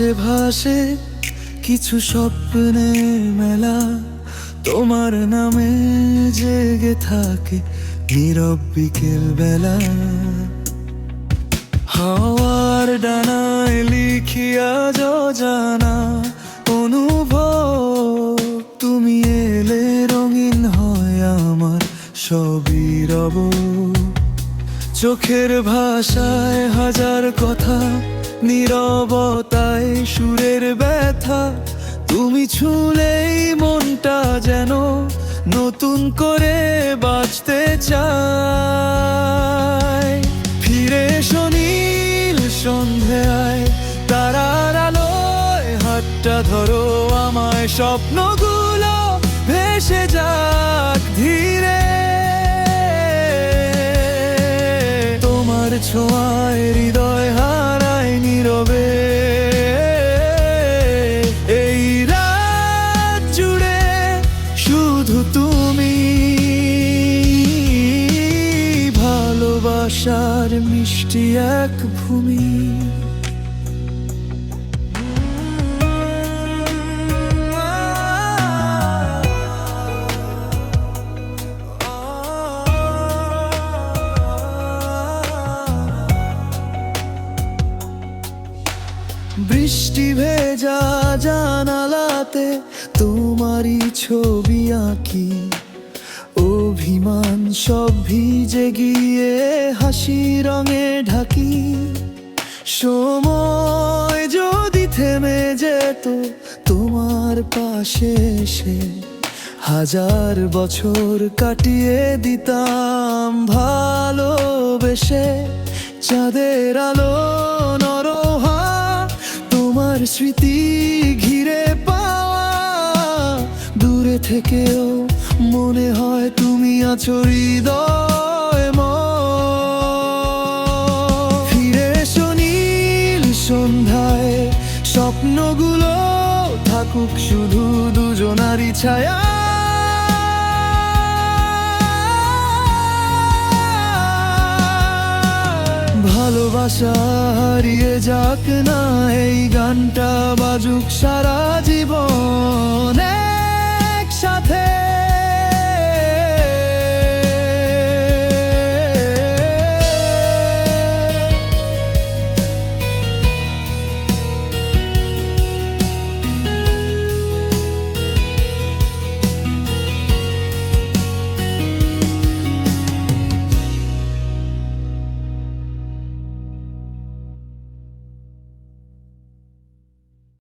আকাশে ভাসে কিছু স্বপ্নের মেলা, তোমার নামে জেগে থাকে নীরব বিকেল বেলা। হাওয়ার ডানায় লিখিয়া জানা অনুভব, তুমি এলে রঙিন হয় আমার সবই রব। চোখের ভাষায় হাজার কথা, নীরবতায় সুরের ব্যথা, তুমি ছুঁলেই মনটা যেন নতুন করে বাঁচতে চায়। ফিরে এসো নীল সন্ধ্যায়, তারার আলোয় হাতটা ধরো আমায়, স্বপ্নগুলো ভেসে যাক ধীরে। তোমার ছোঁয়ায় হৃদয় হারায় নীরবে, এই রাত জুড়ে শুধু তুমি। ভালোবাসার মিষ্টি এক ভূমি। বৃষ্টি ভেজা জানালাতে তোমারই ছবি আঁকি, অভিমান সব ভিজে গিয়ে হাসি রঙে ঢাকি। সময় যদি থেমে যেত তোমার পাশে এসে, হাজার বছর কাটিয়ে দিতাম ভালোবেসে। চাঁদের আলো নরহা তোমার স্মৃতি ঘিরে পাওয়া, দূরে থেকেও মনে হয় তুমি আছো হৃদয়। ফিরে এসো নীল সন্ধ্যায়, স্বপ্নগুলো থাকুক শুধু দুজনারই ছায়া। ভালোবাসা হারিয়ে যাক না, এই গানটা বাজুক সারা জীবন।